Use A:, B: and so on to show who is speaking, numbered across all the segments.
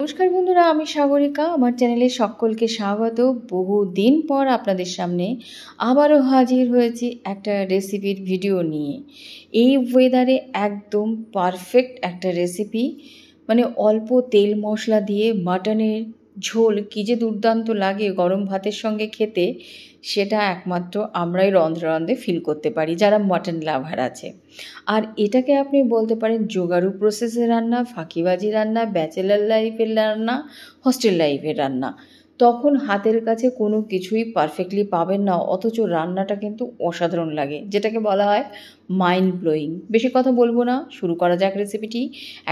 A: নমস্কার বন্ধুরা, আমি সাগরিকা। আমার চ্যানেলে সকলকে স্বাগত। বহুদিন পর আপনাদের সামনে আবারও হাজির হয়েছি একটা রেসিপির ভিডিও নিয়ে। এই ওয়েদারে একদম পারফেক্ট একটা রেসিপি, মানে অল্প তেল মশলা দিয়ে মাটনের ঝোল কী যে দুর্দান্ত লাগে গরম ভাতের সঙ্গে খেতে, সেটা একমাত্র আমরাই রন্ধে রন্ধে ফিল করতে পারি যারা মাটন লাভার আছে। আর এটাকে আপনি বলতে পারেন জোগাড়ু প্রসেসের রান্না, ফাঁকিবাজি রান্না, ব্যাচেলার লাইফের রান্না, হস্টেল লাইফের রান্না। তখন হাতের কাছে কোনো কিছুই পারফেক্টলি পাবেন না, অথচ রান্নাটা কিন্তু অসাধারণ লাগে, যেটাকে বলা হয় মাইন্ড ব্লোয়িং। বেশি কথা বলবো না, শুরু করা যাক রেসিপিটি।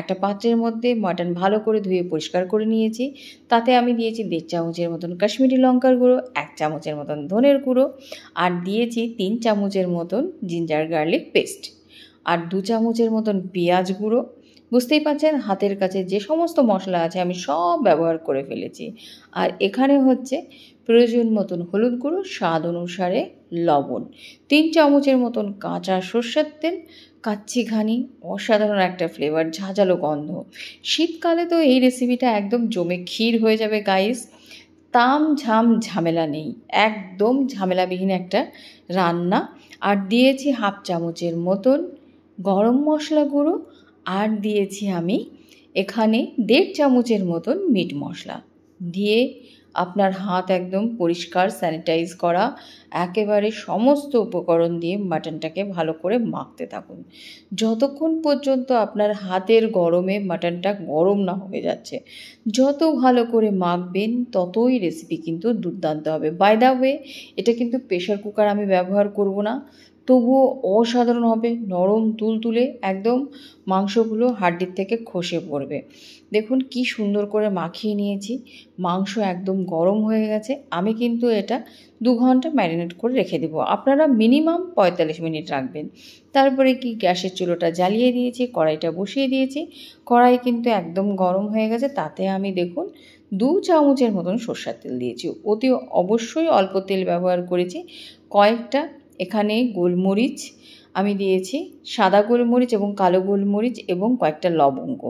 A: একটা পাত্রের মধ্যে মাটন ভালো করে ধুয়ে পরিষ্কার করে নিয়েছি। তাতে আমি দিয়েছি 1.5 চামচের মতন কাশ্মীরি লঙ্কার গুঁড়ো, 1 চামচের মতন ধনের গুঁড়ো, আর দিয়েছি 3 চামচের মতন জিঞ্জার গার্লিক পেস্ট, আর 2 চামচের মতন পেঁয়াজ গুঁড়ো। বুঝতেই পারছেন হাতের কাছে যে সমস্ত মশলা আছে আমি সব ব্যবহার করে ফেলেছি। আর এখানে হচ্ছে প্রয়োজন মতন হলুদ গুঁড়ো, স্বাদ অনুসারে লবণ, 3 চামচের মতন কাঁচা সর্ষের তেল, কাচ্চি ঘানি, অসাধারণ একটা ফ্লেভার, ঝাঁঝালো গন্ধ। শীতকালে তো এই রেসিপিটা একদম জমে ক্ষীর হয়ে যাবে গাইস। তাম ঝাম ঝামেলা নেই, একদম ঝামেলাবিহীন একটা রান্না। আর দিয়েছি 1/2 চামচের মতন গরম মশলা গুঁড়ো, আর দিয়েছি আমি এখানে 1.5 চামচের মতন মিট মশলা দিয়ে আপনার হাত একদম পরিষ্কার স্যানিটাইজ করা একেবারে সমস্ত উপকরণ দিয়ে মাটনটাকে ভালো করে মাখতে থাকুন যতক্ষণ পর্যন্ত আপনার হাতের গরমে মাটনটা গরম না হয়ে যাচ্ছে। যত ভালো করে মাখবেন ততই রেসিপি কিন্তু দুর্দান্ত হবে। বাই দ্য ওয়ে, এটা কিন্তু প্রেশার কুকার আমি ব্যবহার করব না, তবুও অসাধারণ হবে। নরম তুলতুলে একদম মাংসগুলো হাড্ডির থেকে খসে পড়বে। দেখুন কি সুন্দর করে মাখিয়ে নিয়েছি। মাংস একদম গরম হয়ে গেছে। আমি কিন্তু এটা 2 ঘন্টা ম্যারিনেট করে রেখে দেবো। আপনারা মিনিমাম 45 মিনিট রাখবেন। তারপরে কি গ্যাসের চুলোটা জ্বালিয়ে দিয়েছি, কড়াইটা বসিয়ে দিয়েছি। কড়াই কিন্তু একদম গরম হয়ে গেছে। তাতে আমি দেখুন 2 চামচের মতন সরষের তেল দিয়েছি। অতি অবশ্যই অল্প তেল ব্যবহার করেছি। কয়েকটা এখানে গোলমরিচ আমি দিয়েছি, সাদা গোলমরিচ এবং কালো গোলমরিচ, এবং কয়েকটা লবঙ্গ,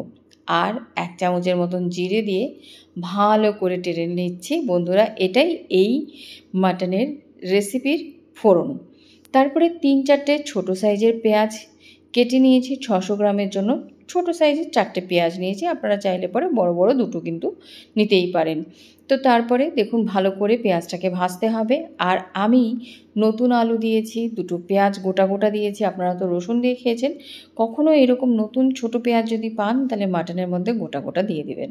A: আর 1 চামচের মতন জিরে দিয়ে ভালো করে টেনে নিচ্ছি। বন্ধুরা, এটাই এই মাটনের রেসিপির ফোড়ন। তারপরে 3-4টে ছোটো সাইজের পেঁয়াজ কেটে নিয়েছি 600 গ্রামের জন্য। ছোটো সাইজের 4টে পেঁয়াজ নিয়েছি, আপনারা চাইলে পরে বড় বড় 2টো কিন্তু নিতেই পারেন। তো তারপরে দেখুন ভালো করে পেঁয়াজটাকে ভাজতে হবে। আর আমি নতুন আলু দিয়েছি, 2টো পেঁয়াজ গোটা গোটা দিয়েছি। আপনারা তো রসুন দিয়ে খেয়েছেন, কখনও এরকম নতুন ছোটো পেঁয়াজ যদি পান তাহলে মাটনের মধ্যে গোটা গোটা দিয়ে দেবেন।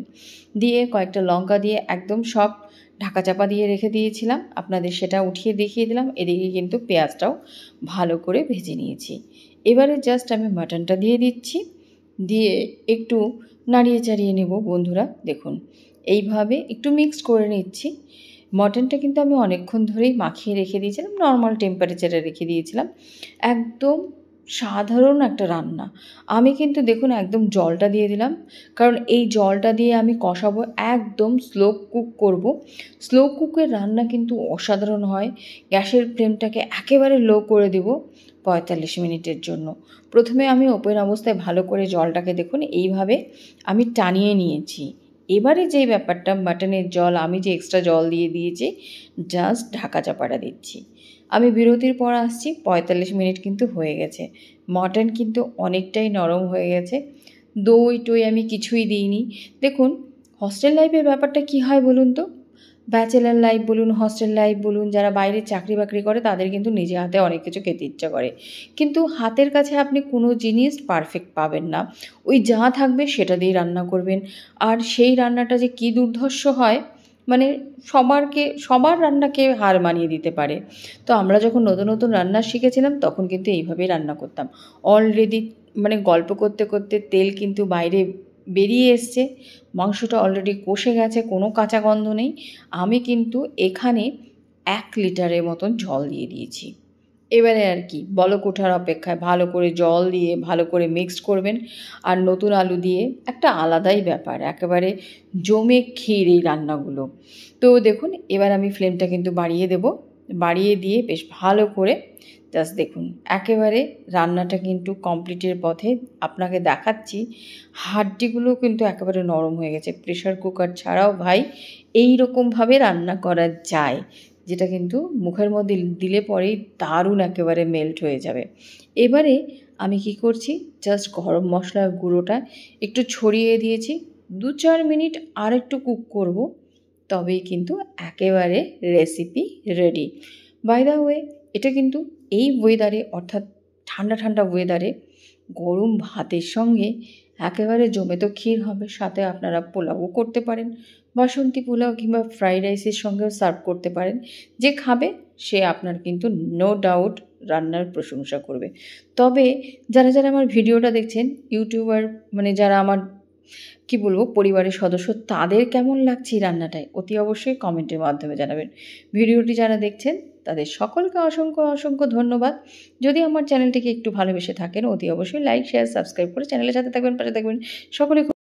A: দিয়ে কয়েকটা লঙ্কা দিয়ে একদম সব ঢাকা চাপা দিয়ে রেখে দিয়েছিলাম, আপনাদের সেটা উঠিয়ে দেখিয়ে দিলাম। এদিকে কিন্তু পেঁয়াজটাও ভালো করে ভেজে নিয়েছি। এবারে জাস্ট আমি মাটনটা দিয়ে দিচ্ছি, দিয়ে একটু নাড়িয়ে চাড়িয়ে নেব। বন্ধুরা দেখুন এইভাবে একটু মিক্সড করে নিচ্ছি। মটনটা কিন্তু আমি অনেকক্ষণ ধরেই মাখিয়ে রেখে দিয়েছিলাম, নর্মাল টেম্পারেচারে রেখে দিয়েছিলাম। একদম সাধারণ একটা রান্না। আমি কিন্তু দেখুন একদম জলটা দিয়ে দিলাম, কারণ এই জলটা দিয়ে আমি কষাবো, একদম স্লো কুক করব। স্লো কুকের রান্না কিন্তু অসাধারণ হয়। গ্যাসের ফ্লেমটাকে একেবারে লো করে দেব 45 মিনিটের জন্য। প্রথমে আমি ওপেন অবস্থায় ভালো করে জলটাকে দেখুন এইভাবে আমি টানিয়ে নিয়েছি। এবারে যেই ব্যাপারটা, মাটনের জল আমি যে এক্সট্রা জল দিয়ে দিয়েছি, জাস্ট ঢাকা চাপাটা দিচ্ছি। আমি বিরতির পর আসছি। 45 মিনিট কিন্তু হয়ে গেছে। মটন কিন্তু অনেকটাই নরম হয়ে গেছে। দই টই আমি কিছুই দিইনি। দেখুন হস্টেল লাইফের ব্যাপারটা কি হয় বলুন তো, ব্যাচেলার লাইফ বলুন, হস্টেল লাইফ বলুন, যারা বাইরে চাকরি বাকরি করে তাদের কিন্তু নিজে হাতে অনেক কিছু খেতে ইচ্ছা করে, কিন্তু হাতের কাছে আপনি কোনো জিনিস পারফেক্ট পাবেন না। ওই যা থাকবে সেটা দিয়েই রান্না করবেন। আর সেই রান্নাটা যে কী দুর্ধর্ষ হয়, মানে সবার রান্নাকে হার মানিয়ে দিতে পারে। তো আমরা যখন নতুন নতুন রান্না শিখেছিলাম তখন কিন্তু এইভাবেই রান্না করতাম। অলরেডি মানে গল্প করতে করতে তেল কিন্তু বাইরে বেরিয়ে এসছে, মাংসটা অলরেডি কষে গেছে, কোনো কাঁচা গন্ধ নেই। আমি কিন্তু এখানে 1 লিটারের মতন জল দিয়ে দিয়েছি। এবারে আর কি, বলক ওঠার অপেক্ষায় ভালো করে জল দিয়ে ভালো করে মিক্সড করবেন। আর নতুন আলু দিয়ে একটা আলাদাই ব্যাপার, একেবারে জমে ক্ষীর এই রান্নাগুলো। তো দেখুন এবার আমি ফ্লেমটা কিন্তু বাড়িয়ে দেব, বাড়িয়ে দিয়ে বেশ ভালো করে জাস্ট দেখুন, একেবারে রান্নাটা কিন্তু কমপ্লিটের পথে। আপনাকে দেখাচ্ছি হাড্ডিগুলো কিন্তু একেবারে নরম হয়ে গেছে। প্রেশার কুকার ছাড়াও ভাই এই রকমভাবে রান্না করা যায়, যেটা কিন্তু মুখের মধ্যে দিলে পরেই দারুণ একেবারে মেল্ট হয়ে যাবে। এবারে আমি কি করছি, জাস্ট গরম মশলার গুঁড়োটা একটু ছড়িয়ে দিয়েছি। 2-4 মিনিট আর একটু কুক করব, তবেই কিন্তু একেবারে recipe ready. By the way, এটা কিন্তু এই ওয়েদারে, অর্থাৎ ঠান্ডা ঠান্ডা ওয়েদারে গরম ভাতের সঙ্গে একেবারে জমে তো ক্ষীর হবে। সাথে আপনারা পোলাওও করতে পারেন, বাসন্তী পোলাও কিংবা ফ্রাইড রাইসের সঙ্গেও সার্ভ করতে পারেন। যে খাবে সে আপনার কিন্তু নো ডাউট রান্নার প্রশংসা করবে। তবে যারা যারা আমার ভিডিওটা দেখছেন, ইউটিউবার মানে যারা আমার কি বলবো পরিবারের সদস্য, তাদের কেমন লাগছে এই রান্নাটায় অতি অবশ্যই কমেন্টের মাধ্যমে জানাবেন। ভিডিওটি যারা দেখছেন তাদের সকলকে অসংখ্য অসংখ্য ধন্যবাদ। যদি আমার চ্যানেলটিকে একটু ভালোবেসে থাকেন, অতি অবশ্যই লাইক, শেয়ার, সাবস্ক্রাইব করে চ্যানেলের সাথে থাকবেন, পাশে থাকবেন। সকলে